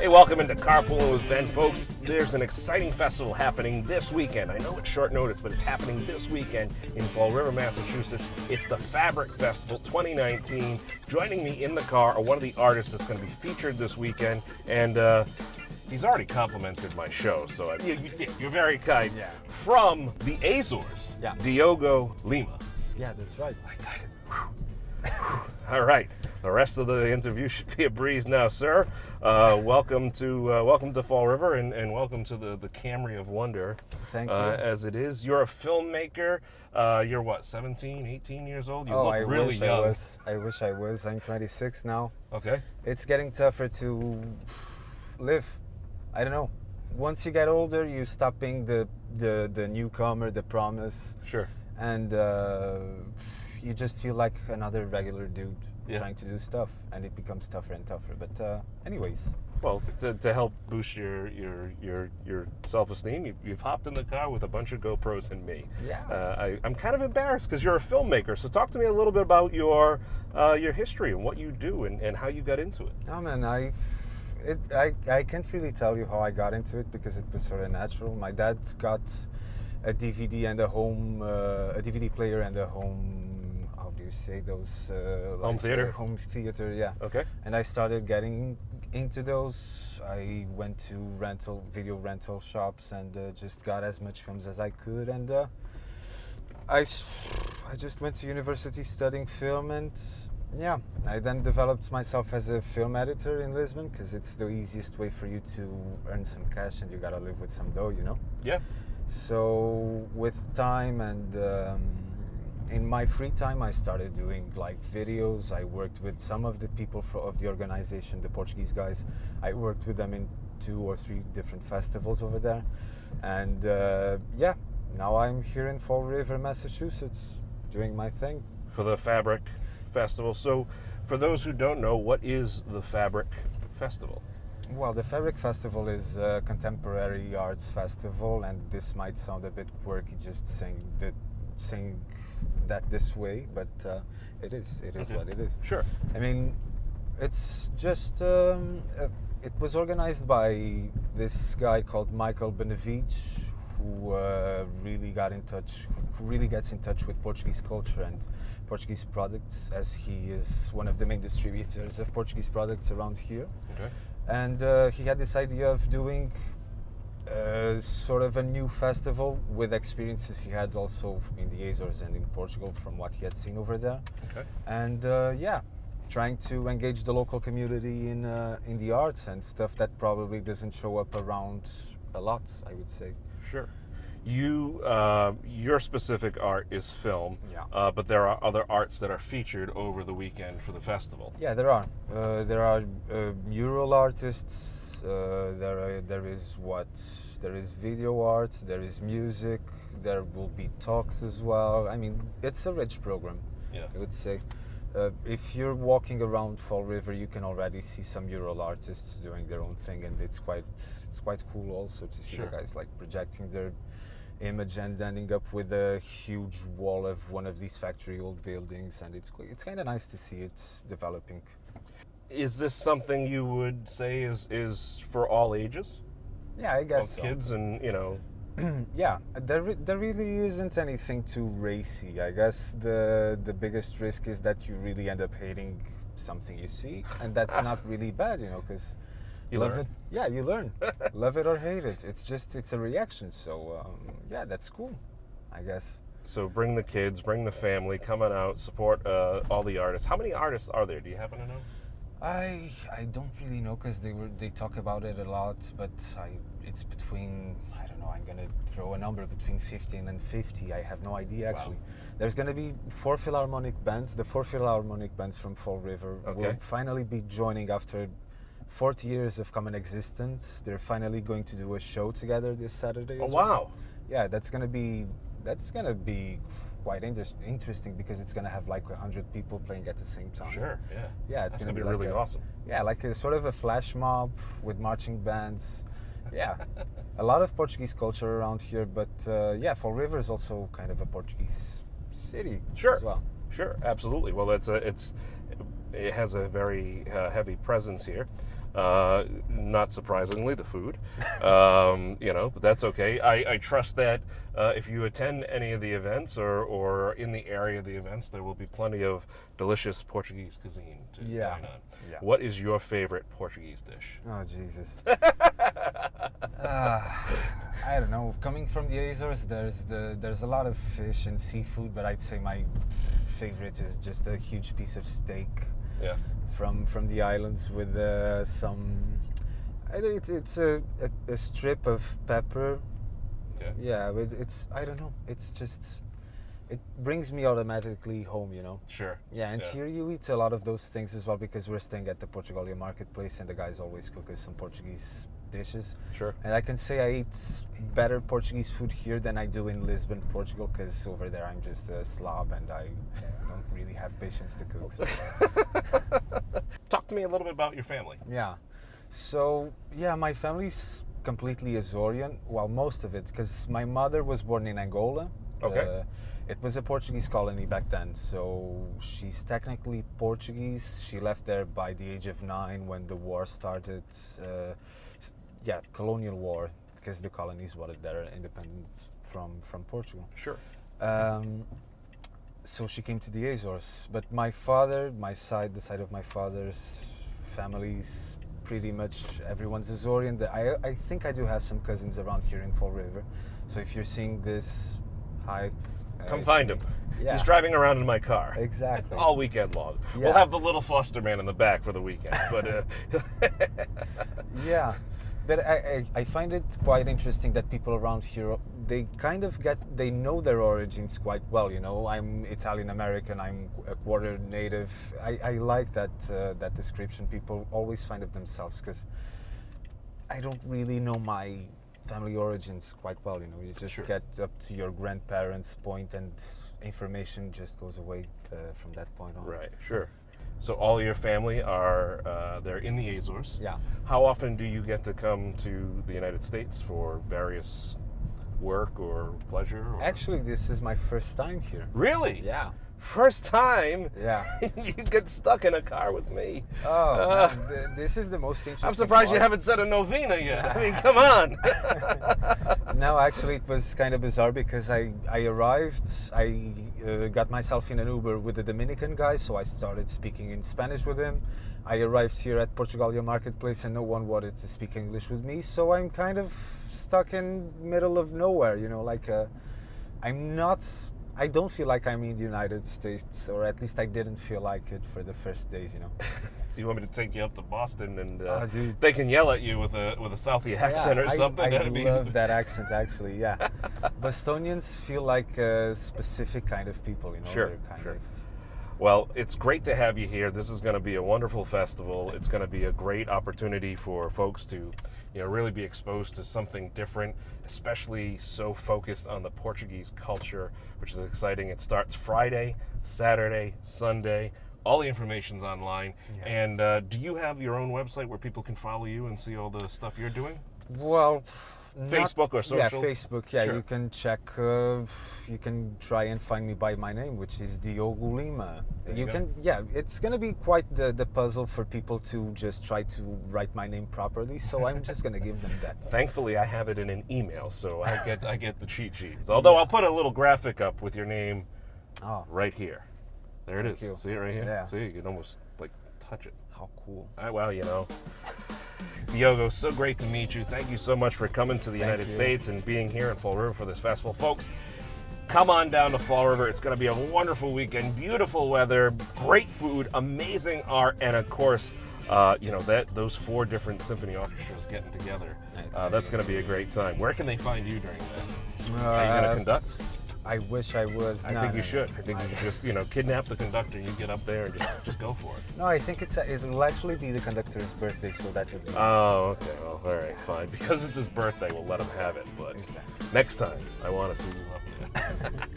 Hey, welcome into Carpooling with Ben, folks. There's an exciting festival happening this weekend. I know it's short notice, but it's happening this weekend in Fall River, Massachusetts. It's the Fabric Festival 2019. Joining me in the car are one of the artists that's going to be featured this weekend, and he's already complimented my show, so you did. You're very kind. Yeah. From the Azores, Yeah. Diogo Lima. Yeah, that's right. I got it. All right. The rest of the interview should be a breeze now, sir. Welcome to Fall River, and welcome to the Camry of Wonder. Thank you. As it is, you're a filmmaker. You're what, 17, 18 years old? You look I really wish young. I wish I was. I'm 26 now. Okay. It's getting tougher to live. I don't know. Once you get older, you stop being the newcomer, the promise, Sure. and you just feel like another regular dude Yeah. trying to do stuff, and it becomes tougher and tougher. But anyways. Well, to help boost your self-esteem, you've hopped in the car with a bunch of GoPros and me. Yeah. I'm kind of embarrassed because you're a filmmaker. So talk to me a little bit about your history and what you do and how you got into it. Oh man, I can't really tell you how I got into it because it was sort of natural. My dad got a DVD and a DVD player and a home. How do you say those? Home theater. Home theater, yeah. Okay. And I started getting into those. I went to video rental shops and just got as much films as I could. And I just went to university studying film, and yeah, I then developed myself as a film editor in Lisbon because it's the easiest way for you to earn some cash, and you gotta live with some dough, you know? Yeah. So with time and in my free time, I started doing like videos. I worked with some of the people of the organization, the Portuguese guys. I worked with them in 2 or 3 different festivals over there. And yeah, now I'm here in Fall River, Massachusetts, doing my thing. For the Fabric Festival. So for those who don't know, what is the Fabric Festival? Well, the Fabric Festival is a contemporary arts festival, and this might sound a bit quirky just saying that this way, but it is Okay. what it is. Sure. I mean, it's just it was organized by this guy called Michael Benevides, who really gets in touch with Portuguese culture and Portuguese products, as he is one of the main distributors of Portuguese products around here. Okay. And he had this idea of doing sort of a new festival with experiences he had also in the Azores and in Portugal from what he had seen over there. Okay. And yeah, trying to engage the local community in the arts and stuff that probably doesn't show up around a lot, I would say. Sure. Your specific art is film, Yeah. but there are other arts that are featured over the weekend for the festival. Yeah, there are. There are mural artists. There is video art. There is music. There will be talks as well. I mean, it's a rich program. Yeah. I would say. If you're walking around Fall River, you can already see some mural artists doing their own thing, and it's quite cool also to see Sure. the guys like projecting their image and ending up with a huge wall of one of these factory old buildings, and it's kind of nice to see it developing. Is this something you would say is for all ages? Yeah, I guess Both so. kids and, Yeah, there really isn't anything too racy. I guess the biggest risk is that you really end up hating something you see, and that's not really bad, you know, because You love learn. it. Yeah, you learn. Love it or hate it. It's a reaction. So yeah, that's cool, I guess. So bring the kids, bring the family, coming out, support all the artists. How many artists are there? Do you happen to know? I don't really know because they talk about it a lot, but it's between, I don't know, I'm gonna throw a number between 15 and 50. I have no idea actually. Wow. There's gonna be 4 Philharmonic bands. The 4 Philharmonic bands from Fall River will Okay. finally be joining after 40 years of common existence. They're finally going to do a show together this Saturday. Oh, as well. wow. Yeah, that's gonna be quite interesting because it's gonna have like 100 people playing at the same time. Sure, yeah. Yeah, it's That's gonna be be like really awesome. Yeah, like a sort of a flash mob with marching bands. Yeah, a lot of Portuguese culture around here, but yeah, Fall River is also kind of a Portuguese city Sure. as well. Sure, absolutely. Well, it has a very heavy presence here. Not surprisingly, the food. But that's okay. I trust that if you attend any of the events or in the area of the events, there will be plenty of delicious Portuguese cuisine to dine on. Yeah. What is your favorite Portuguese dish? Oh, Jesus. I don't know. Coming from the Azores, there's a lot of fish and seafood, but I'd say my favorite is just a huge piece of steak. Yeah. From the islands with some. It's a strip of pepper. Okay. Yeah, it's I don't know. It's just it brings me automatically home, you know. Sure. Yeah, and here you eat a lot of those things as well because we're staying at the Portugal marketplace and the guys always cook us some Portuguese dishes. Sure. And I can say I eat better Portuguese food here than I do in Lisbon, Portugal, because over there I'm just a slob and I don't really have patience to cook. So. Talk to me a little bit about your family. Yeah. So, yeah, my family's completely Azorean. Well, most of it, because my mother was born in Angola. Okay. It was a Portuguese colony back then, so she's technically Portuguese. She left there by the age of 9 when the war started. Colonial war, because the colonies wanted their independence from Portugal. Sure. So she came to the Azores. But my father, the side of my father's family's pretty much everyone's Azorean. I think I do have some cousins around here in Fall River. So if you're seeing this, hi. Come find him. Yeah. He's driving around in my car. Exactly. All weekend long. Yeah. We'll have the little foster man in the back for the weekend. But Yeah. But I find it quite interesting that people around here, they kind of they know their origins quite well, you know. I'm Italian American, I'm a quarter native. I like that description. People always find of themselves, because I don't really know my family origins quite well, you know. You just Sure. get up to your grandparents' point and information just goes away from that point on. right, sure. So all your family are they're in the Azores. Yeah. How often do you get to come to the United States for various work or pleasure? Or? Actually, this is my first time here. Really? Yeah. First time? Yeah. You get stuck in a car with me. Oh, man, this is the most interesting. I'm surprised you part. haven't said a novena yet. I mean, come on. No, actually, it was kind of bizarre because I arrived, I got myself in an Uber with a Dominican guy, so I started speaking in Spanish with him. I arrived here at Portugal marketplace and no one wanted to speak English with me, so I'm kind of stuck in middle of nowhere, you know, like I don't feel like I'm in the United States, or at least I didn't feel like it for the first days, you know. Do you want me to take you up to Boston and dude. they can yell at you with a Southie accent or something? I That'd be- love that accent, actually. Yeah, Bostonians feel like a specific kind of people, you know. Sure, They're kind sure. of. Well, it's great to have you here. This is going to be a wonderful festival. It's going to be a great opportunity for folks to, really be exposed to something different, especially so focused on the Portuguese culture, which is exciting. It starts Friday, Saturday, Sunday. All the information's online. Yeah. And do you have your own website where people can follow you and see all the stuff you're doing? Well, Facebook or social? Yeah, Facebook. Yeah, Sure. you can check. You can try and find me by my name, which is Diogo Lima. There You you can. Yeah, it's gonna be quite the puzzle for people to just try to write my name properly. So I'm just gonna give them that. Thankfully, I have it in an email, so I get the cheat sheets. Although I'll put a little graphic up with your name Oh, right here. There it Thank is. you. See it right here? Yeah. See, you can almost touch it. how cool. Well, Diogo, so great to meet you. Thank you so much for coming to the United you. States and being here in Fall River for this festival. Folks, come on down to Fall River. It's going to be a wonderful weekend, beautiful weather, great food, amazing art, and of course, those 4 different symphony orchestras getting together. That's going to be a great time. Where can they find you during that? Are you going to conduct? I wish I was. I think you should. I think you should just, kidnap the conductor. You get up there and just go for it. No, I think it'll actually be the conductor's birthday, so that would be. Oh, okay. Well, all right, fine. Because it's his birthday, we'll let him have it. But Exactly. next time, I want to see you up there.